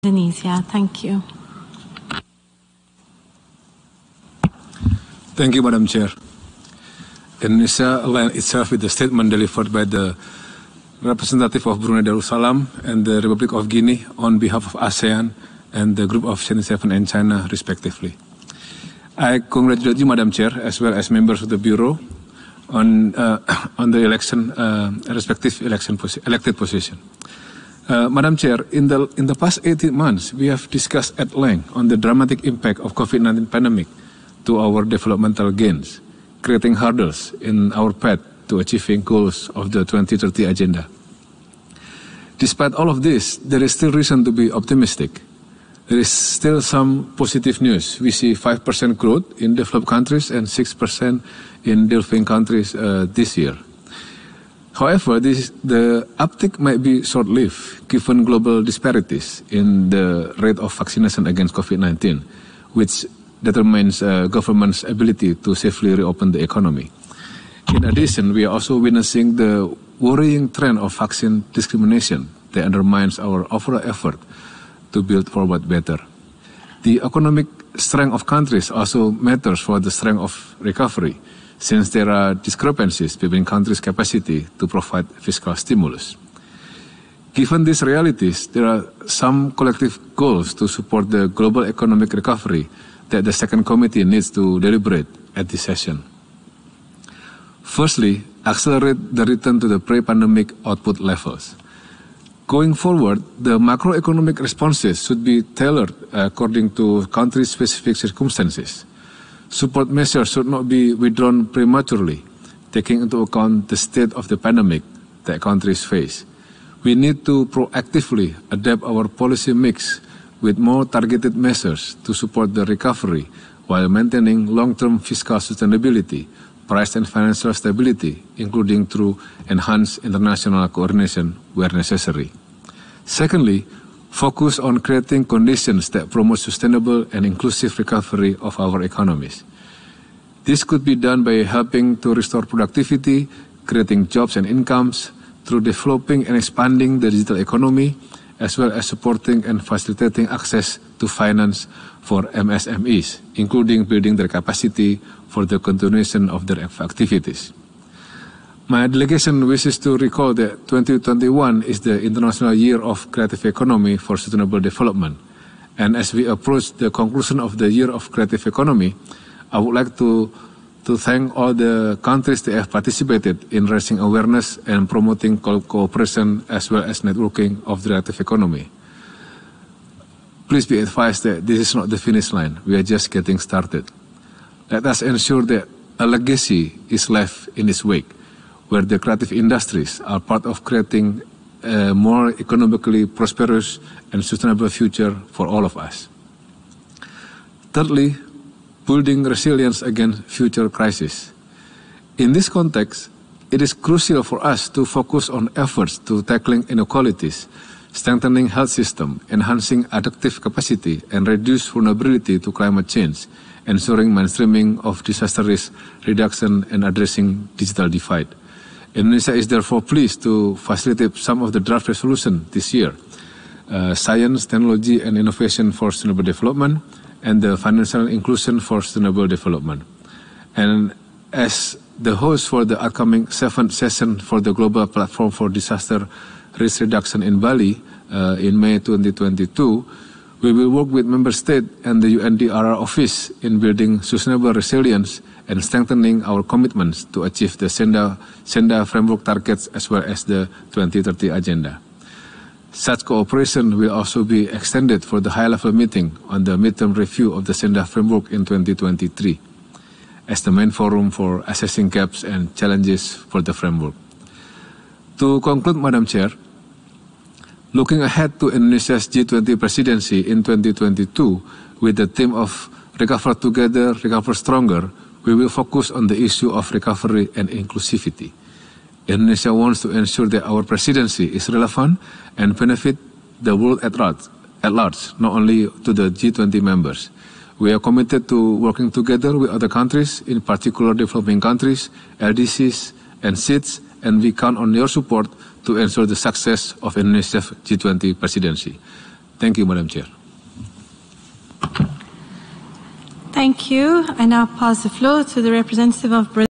Indonesia. Thank you. Thank you, Madam Chair. Indonesia aligned itself with the statement delivered by the representative of Brunei Darussalam and the Republic of Guinea on behalf of ASEAN and the Group of 77 and China, respectively. I congratulate you, Madam Chair, as well as members of the Bureau on the election, respective elected position. Madam Chair, in the past 18 months, we have discussed at length on the dramatic impact of COVID-19 pandemic to our developmental gains, creating hurdles in our path to achieving goals of the 2030 Agenda. Despite all of this, there is still reason to be optimistic. There is still some positive news. We see 5% growth in developed countries and 6% in developing countries this year. However, the uptick might be short-lived given global disparities in the rate of vaccination against COVID-19, which determines government's ability to safely reopen the economy. In addition, we are also witnessing the worrying trend of vaccine discrimination that undermines our overall effort to build forward better. The economic strength of countries also matters for the strength of recovery, since there are discrepancies between countries' capacity to provide fiscal stimulus. Given these realities, there are some collective goals to support the global economic recovery that the second committee needs to deliberate at this session. Firstly, accelerate the return to the pre-pandemic output levels. Going forward, the macroeconomic responses should be tailored according to country-specific circumstances. Support measures should not be withdrawn prematurely, taking into account the state of the pandemic that countries face. We need to proactively adapt our policy mix with more targeted measures to support the recovery while maintaining long-term fiscal sustainability, price and financial stability, including through enhanced international coordination where necessary. Secondly, focus on creating conditions that promote sustainable and inclusive recovery of our economies. This could be done by helping to restore productivity, creating jobs and incomes, through developing and expanding the digital economy, as well as supporting and facilitating access to finance for MSMEs, including building their capacity for the continuation of their activities. My delegation wishes to recall that 2021 is the International Year of Creative Economy for Sustainable Development. And as we approach the conclusion of the Year of Creative Economy, I would like to thank all the countries that have participated in raising awareness and promoting cooperation as well as networking of the creative economy. Please be advised that this is not the finish line. We are just getting started. Let us ensure that a legacy is left in its wake, where the creative industries are part of creating a more economically prosperous and sustainable future for all of us. Thirdly, building resilience against future crises. In this context, it is crucial for us to focus on efforts to tackling inequalities, strengthening health system, enhancing adaptive capacity, and reduce vulnerability to climate change, ensuring mainstreaming of disaster risk reduction and addressing digital divide. Indonesia is therefore pleased to facilitate some of the draft resolution this year, Science, Technology and Innovation for Sustainable Development, and the Financial Inclusion for Sustainable Development. And as the host for the upcoming 7th session for the Global Platform for Disaster Risk Reduction in Bali in May 2022, we will work with Member States and the UNDRR office in building sustainable resilience and strengthening our commitments to achieve the Senda framework targets as well as the 2030 Agenda. Such cooperation will also be extended for the high-level meeting on the midterm review of the Senda framework in 2023 as the main forum for assessing gaps and challenges for the framework. To conclude, Madam Chair, looking ahead to Indonesia's G20 presidency in 2022 with the theme of Recover Together, Recover Stronger, we will focus on the issue of recovery and inclusivity. Indonesia wants to ensure that our presidency is relevant and benefit the world at large, not only to the G20 members. We are committed to working together with other countries, in particular developing countries, LDCs, and SIDS, and we count on your support to ensure the success of Indonesia's G20 presidency. Thank you, Madam Chair. Thank you. I now pass the floor to the representative of Brazil.